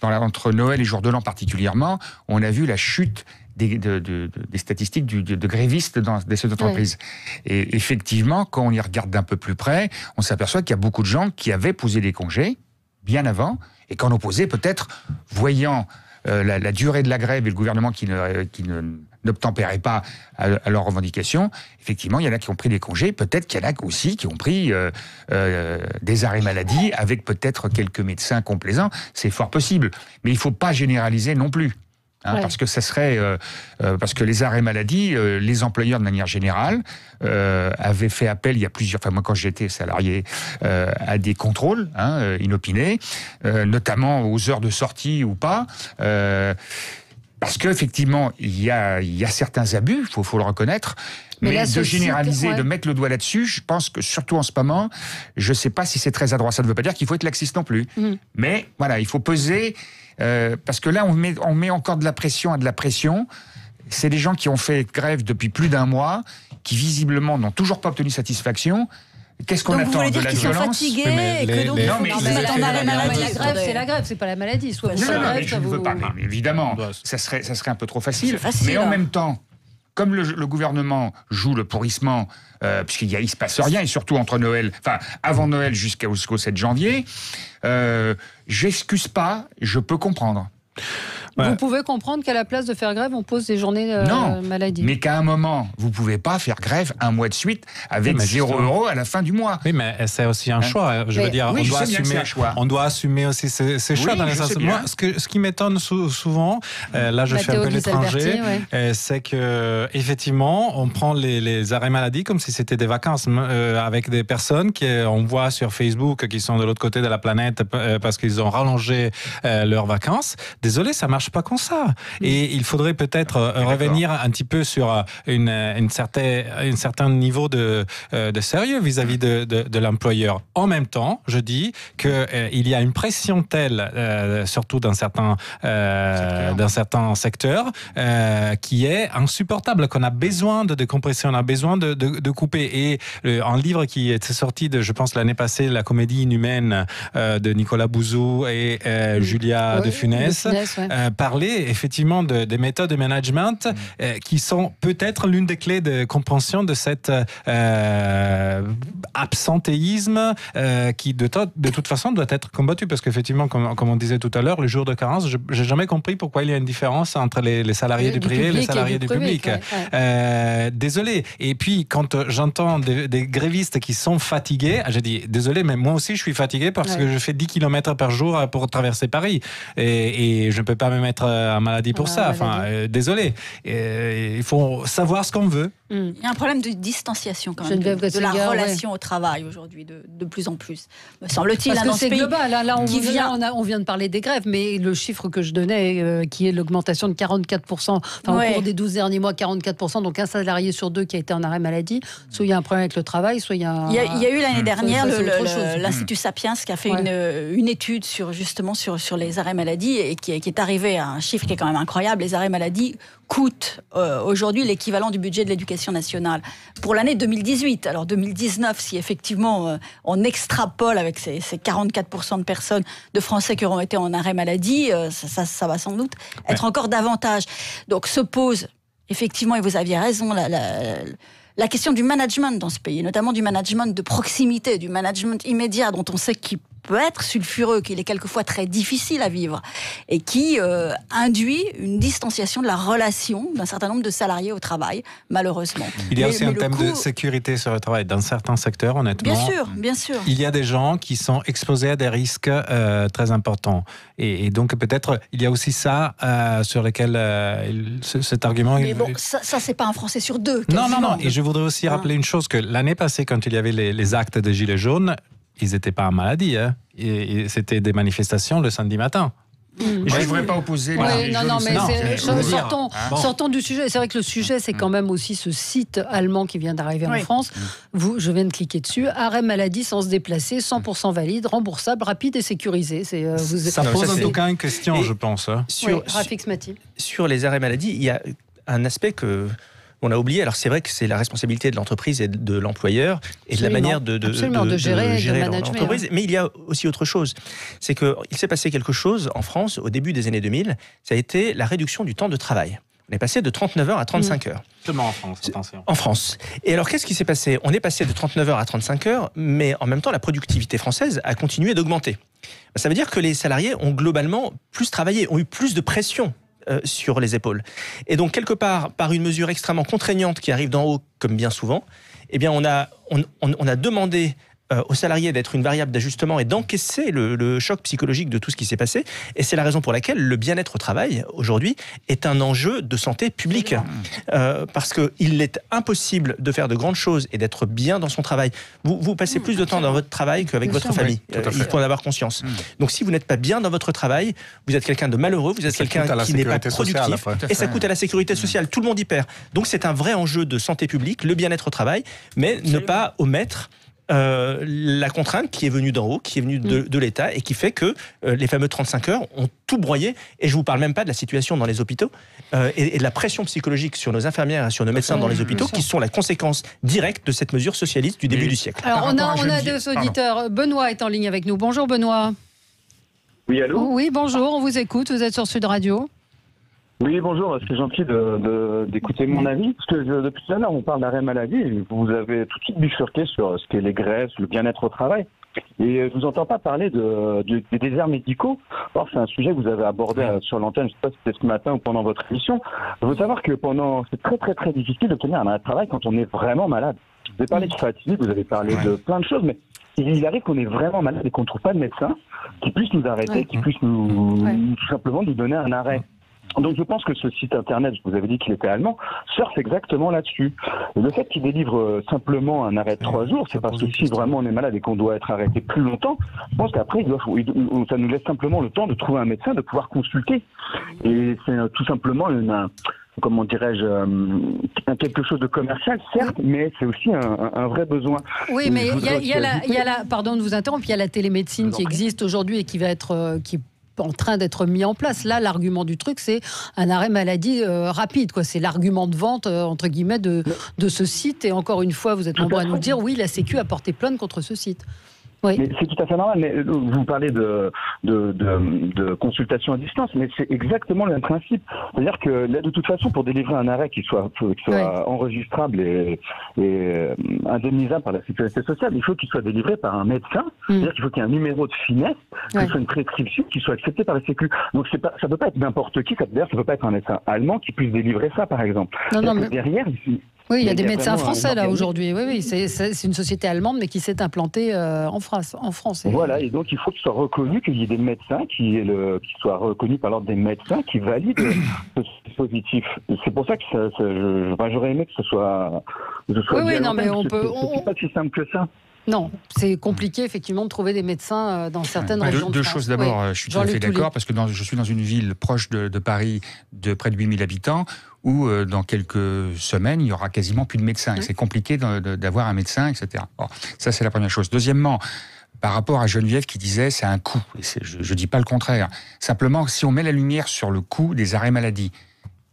entre Noël et Jour de l'An particulièrement, on a vu la chute des statistiques de grévistes dans des entreprises. Ouais. Et effectivement, quand on y regarde d'un peu plus près, on s'aperçoit qu'il y a beaucoup de gens qui avaient posé des congés bien avant, et qu'en opposé, peut-être, voyant la durée de la grève et le gouvernement qui n'obtempérait pas à leurs revendications, effectivement, il y en a qui ont pris des congés, peut-être qu'il y en a aussi qui ont pris des arrêts maladie, avec peut-être quelques médecins complaisants, c'est fort possible. Mais il ne faut pas généraliser non plus. Parce que ça serait parce que les arrêts maladie, les employeurs de manière générale avaient fait appel il y a plusieurs. Enfin moi quand j'étais salarié à des contrôles inopinés, notamment aux heures de sortie ou pas. Parce qu'effectivement, il y a certains abus, il faut le reconnaître. Mais là, de généraliser, de mettre le doigt là-dessus, je pense que surtout en ce moment, je ne sais pas si c'est très adroit. Ça ne veut pas dire qu'il faut être laxiste non plus. Mais voilà, il faut peser, parce que là, on met encore de la pression à de la pression. C'est des gens qui ont fait grève depuis plus d'1 mois, qui visiblement n'ont toujours pas obtenu satisfaction. Qu'est-ce qu'on attend de la violence? Sont fatigués et que donc ils faut mettre en arrêt maladie. La grève, c'est la grève, c'est pas la maladie. Soit vous grève, je ne veux pas. Mais évidemment, ça serait un peu trop facile. Mais en même temps, comme le gouvernement joue le pourrissement, puisqu'il ne se passe rien, et surtout entre Noël, enfin avant Noël jusqu'au 7 janvier, j'excuse pas, je peux comprendre. Vous pouvez comprendre qu'à la place de faire grève, on pose des journées maladie. Mais qu'à un moment, vous ne pouvez pas faire grève 1 mois de suite avec 0 € à la fin du mois. Oui, mais c'est aussi un choix. Je veux dire, on doit assumer aussi ces choix. Dans les sens. Moi, ce qui m'étonne souvent, là je suis un peu l'étranger, c'est que effectivement, on prend les arrêts maladie comme si c'était des vacances, avec des personnes qu'on voit sur Facebook qui sont de l'autre côté de la planète parce qu'ils ont rallongé leurs vacances. Désolé, ça marche pas comme ça. Et il faudrait peut-être revenir un petit peu sur un certain niveau de sérieux vis-à-vis de l'employeur. En même temps, je dis qu'il y a une pression telle, surtout dans certains secteurs, qui est insupportable, qu'on a besoin de décompresser, on a besoin de couper. Et un livre qui est sorti je pense, l'année passée, La comédie inhumaine de Nicolas Bouzou et Julia de Funès, parler effectivement des méthodes de management qui sont peut-être l'une des clés de compréhension de cet absentéisme qui de toute façon doit être combattu, parce qu'effectivement, comme on disait tout à l'heure, le jour de carence, j'ai jamais compris pourquoi il y a une différence entre les salariés du privé et les salariés du public. Désolé. Et puis quand j'entends des grévistes qui sont fatigués, je dis désolé, mais moi aussi je suis fatigué parce que je fais 10 km par jour pour traverser Paris et je ne peux pas me mettre en maladie pour ça. Enfin, désolé. Il faut savoir ce qu'on veut. Il y a un problème de distanciation quand même de la relation au travail aujourd'hui, de plus en plus. Me semble-t-il, parce que c'est global. Là, on vient de parler des grèves, mais le chiffre que je donnais, qui est l'augmentation de 44%, au cours des 12 derniers mois, 44%, donc un salarié sur 2 qui a été en arrêt maladie, soit il y a un problème avec le travail, soit il y a un... Il y a eu l'année dernière l'Institut Sapiens qui a fait une étude sur les arrêts maladie et qui est arrivé à un chiffre qui est quand même incroyable. Les arrêts maladie coûtent aujourd'hui l'équivalent du budget de l'éducation nationale pour l'année 2018. Alors 2019, si effectivement on extrapole avec ces 44% de personnes, de Français qui auront été en arrêt maladie, ça va sans doute être encore davantage. Donc se pose effectivement, et vous aviez raison, la question du management dans ce pays, notamment du management de proximité, du management immédiat, dont on sait qu'il peut être sulfureux, qu'il est quelquefois très difficile à vivre, et qui induit une distanciation de la relation d'un certain nombre de salariés au travail, malheureusement. Il y a aussi un thème de sécurité sur le travail. Dans certains secteurs, honnêtement, bien sûr. Il y a des gens qui sont exposés à des risques très importants. Et donc peut-être, il y a aussi ça sur lequel cet argument... Mais bon, ça c'est pas un Français sur 2. Non. Et je voudrais aussi rappeler une chose, que l'année passée, quand il y avait les actes de Gilets jaunes, ils n'étaient pas en maladie. Et c'était des manifestations le samedi matin. Je ne voudrais pas opposer. Sortons du sujet. C'est vrai que le sujet, c'est quand même aussi ce site allemand qui vient d'arriver en France. Je viens de cliquer dessus. Arrêt maladie sans se déplacer, 100% valide, remboursable, rapide et sécurisé. Ça pose en tout cas une question, je pense. Sur les arrêts maladie, il y a un aspect on a oublié. Alors c'est vrai que c'est la responsabilité de l'entreprise et de l'employeur et de la manière de gérer l'entreprise. Mais il y a aussi autre chose. C'est qu'il s'est passé quelque chose en France au début des années 2000. Ça a été la réduction du temps de travail. On est passé de 39 heures à 35 heures. Seulement en France, attention. En France. Et alors qu'est-ce qui s'est passé ? On est passé de 39 heures à 35 heures, mais en même temps la productivité française a continué d'augmenter. Ça veut dire que les salariés ont globalement plus travaillé, ont eu plus de pression sur les épaules. Et donc, quelque part, par une mesure extrêmement contraignante qui arrive d'en haut, comme bien souvent, eh bien, on a demandé aux salariés d'être une variable d'ajustement et d'encaisser le choc psychologique de tout ce qui s'est passé. Et c'est la raison pour laquelle le bien-être au travail, aujourd'hui, est un enjeu de santé publique. Parce qu'il est impossible de faire de grandes choses et d'être bien dans son travail. Vous passez plus de temps dans votre travail qu'avec votre famille. Il faut en avoir conscience. Donc si vous n'êtes pas bien dans votre travail, vous êtes quelqu'un de malheureux, vous êtes quelqu'un qui n'est pas productif. Et ça coûte à la sécurité sociale. Tout le monde y perd. Donc c'est un vrai enjeu de santé publique, le bien-être au travail, mais ne pas omettre la contrainte qui est venue d'en haut, qui est venue de l'État et qui fait que les fameux 35 heures ont tout broyé. Et je ne vous parle même pas de la situation dans les hôpitaux et de la pression psychologique sur nos infirmières et sur nos médecins dans les hôpitaux qui sont la conséquence directe de cette mesure socialiste du début du siècle. Alors on a deux auditeurs. Benoît est en ligne avec nous. Bonjour Benoît. Oui, allô ? Oui, bonjour, on vous écoute. Vous êtes sur Sud Radio. Oui, bonjour, c'est gentil d'écouter mon avis, parce que depuis tout à l'heure, on parle d'arrêt maladie, et vous avez tout de suite bifurqué sur ce qu'est les graisses, le bien-être au travail, et je vous entends pas parler des déserts médicaux. Or, c'est un sujet que vous avez abordé sur l'antenne, je sais pas si c'était ce matin ou pendant votre émission. Il faut savoir que c'est très très très difficile d'obtenir un arrêt de travail quand on est vraiment malade. Vous avez parlé de fatigue, vous avez parlé de plein de choses, mais il arrive qu'on est vraiment malade et qu'on ne trouve pas de médecin qui puisse nous arrêter, qui puisse tout simplement nous donner un arrêt. Donc je pense que ce site internet, je vous avais dit qu'il était allemand, surfe exactement là-dessus. Et le fait qu'il délivre simplement un arrêt de 3 jours, c'est parce que si vraiment on est malade et qu'on doit être arrêté plus longtemps, je pense qu'après ça nous laisse simplement le temps de trouver un médecin, de pouvoir consulter. Et c'est tout simplement comment dirais-je, quelque chose de commercial, certes, mais c'est aussi un vrai besoin. Oui, mais il y a la, pardon de vous interrompre, il y a la télémédecine qui existe aujourd'hui et qui va être, qui est en train d'être mis en place. Là, l'argument du truc, c'est un arrêt maladie rapide, quoi. C'est l'argument de vente, entre guillemets, de ce site. Et encore une fois, vous êtes nombreux à nous dire, oui, la Sécu a porté plainte contre ce site. Oui. Mais c'est tout à fait normal. Mais vous parlez de consultation à distance, mais c'est exactement le même principe. C'est-à-dire que là, de toute façon, pour délivrer un arrêt qui soit enregistrable et indemnisable par la sécurité sociale, il faut qu'il soit délivré par un médecin. C'est-à-dire qu'il faut qu'il y ait un numéro de finesse, qu'il soit une prescription qui soit acceptée par la Sécu. Donc ça peut pas être n'importe qui. D'ailleurs, ça peut pas être un médecin allemand qui puisse délivrer ça, par exemple. Non, mais derrière. Oui, il y a des médecins français là aujourd'hui. Oui, c'est une société allemande, mais qui s'est implantée en France. Voilà, et donc il faut qu'il soit reconnu, qu'il y ait des médecins, qui soient reconnus par l'ordre des médecins qui valident ce dispositif. C'est pour ça que j'aurais aimé que ce soit. Oui, non, mais on peut. C'est pas si simple que ça. Non, c'est compliqué effectivement de trouver des médecins dans certaines régions de France. Deux choses d'abord, je suis tout à fait d'accord, parce que je suis dans une ville proche de Paris de près de 8000 habitants, où dans quelques semaines, il n'y aura quasiment plus de médecins. Et c'est compliqué d'avoir un médecin, etc. Bon, ça, c'est la première chose. Deuxièmement, par rapport à Geneviève qui disait c'est un coût, et je ne dis pas le contraire. Simplement, si on met la lumière sur le coût des arrêts maladie,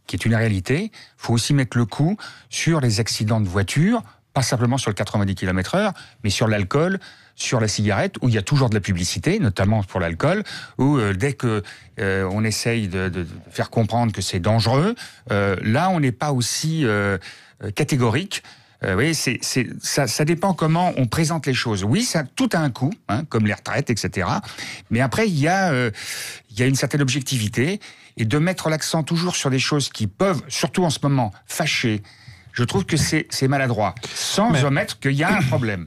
qui est une réalité, il faut aussi mettre le coût sur les accidents de voiture, pas simplement sur le 90 km/h, mais sur l'alcool, sur la cigarette, où il y a toujours de la publicité, notamment pour l'alcool, où dès que on essaye de faire comprendre que c'est dangereux, là on n'est pas aussi catégorique. Oui, ça dépend comment on présente les choses. Oui, ça tout a un coût, comme les retraites, etc. Mais après il y a une certaine objectivité, et de mettre l'accent toujours sur des choses qui peuvent, surtout en ce moment, fâcher. Je trouve que c'est maladroit, sans omettre qu'il y a un problème.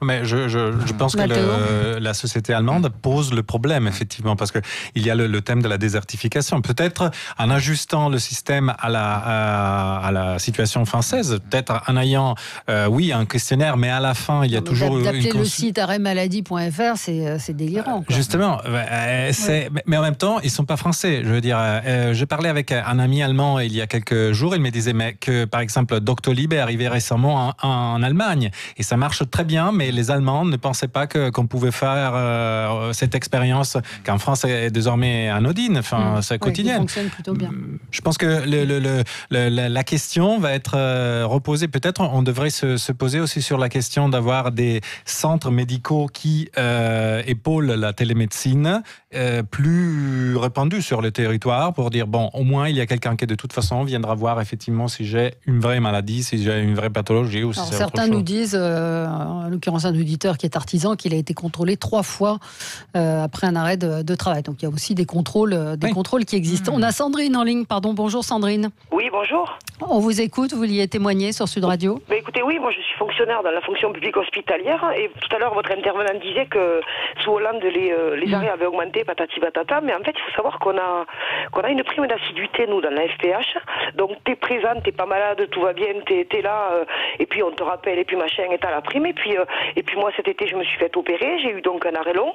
Mais je pense que la société allemande pose le problème, effectivement, parce que il y a le thème de la désertification. Peut-être en ajustant le système à la situation française, peut-être en ayant, un questionnaire, mais à la fin, il y a toujours... D'appeler le site arrêtmaladie.fr, c'est délirant. Quoi. Justement, mais en même temps, ils sont pas français. Je veux dire, je parlais avec un ami allemand il y a quelques jours, il me disait que, par exemple, Doctolib est arrivé récemment en Allemagne, et ça marche très bien. Mais les Allemands ne pensaient pas qu'on pouvait faire cette expérience qu'en France est désormais anodine, c'est quotidienne. Ça fonctionne plutôt bien. Je pense que la question va être reposée. Peut-être on devrait se poser aussi sur la question d'avoir des centres médicaux qui épaulent la télémédecine plus répandus sur le territoire pour dire, bon, au moins il y a quelqu'un qui de toute façon viendra voir effectivement si j'ai une vraie maladie, si j'ai une vraie pathologie ou si c'est autre chose. Certains nous disent... en l'occurrence un auditeur qui est artisan, qu'il a été contrôlé 3 fois après un arrêt de travail. Donc il y a aussi des contrôles qui existent. On a Sandrine en ligne. Pardon, bonjour Sandrine. Oui, bonjour. On vous écoute, vous vouliez témoigner sur Sud Radio. Écoutez, oui, moi je suis fonctionnaire dans la fonction publique hospitalière et tout à l'heure votre intervenant disait que sous Hollande les arrêts avaient augmenté, patati patata, mais en fait il faut savoir qu'on a une prime d'assiduité nous dans la FPH, donc t'es présent, t'es pas malade, tout va bien, t'es là, et puis on te rappelle, et puis machin, et t'as la prime, et puis moi cet été je me suis fait opérer, j'ai eu donc un arrêt long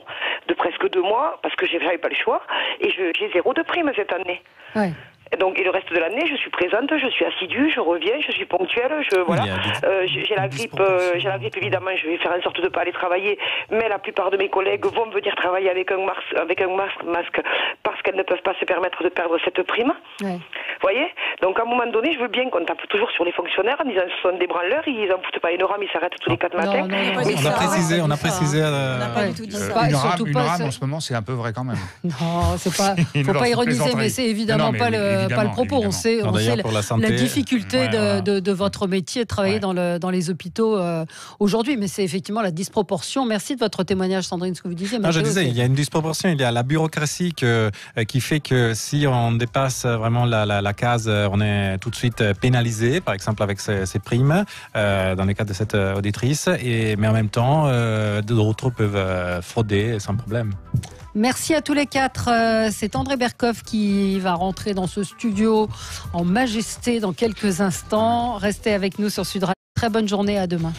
de presque 2 mois, parce que j'avais pas le choix, et j'ai 0 de prime cette année. Ouais. Donc, et le reste de l'année, je suis présente, je suis assidue, je reviens, je suis ponctuelle, j'ai la grippe, évidemment, je vais faire en sorte de ne pas aller travailler, mais la plupart de mes collègues vont venir travailler avec un masque parce qu'elles ne peuvent pas se permettre de perdre cette prime. Ouais. Vous voyez? Donc, à un moment donné, je veux bien qu'on tape toujours sur les fonctionnaires en disant ce sont des branleurs, ils n'en foutent pas une rame, ils s'arrêtent tous les 4 matins. On a précisé. On n'a pas du tout dit ça. Une rame, en ce moment, c'est un peu vrai quand même. Non, c'est pas. Faut pas ironiser, mais c'est évidemment pas le propos. On sait la difficulté de votre métier de travailler dans les hôpitaux aujourd'hui, mais c'est effectivement la disproportion. Merci de votre témoignage, Sandrine, ce que vous disiez. Non, je disais, il y a une disproportion, il y a la bureaucratie qui fait que si on dépasse vraiment la case, on est tout de suite pénalisé, par exemple avec ces primes, dans le cas de cette auditrice, mais en même temps, d'autres peuvent frauder sans problème. Merci à tous les 4. C'est André Berkoff qui va rentrer dans ce studio en majesté dans quelques instants. Restez avec nous sur Sud Radio. Très bonne journée, à demain.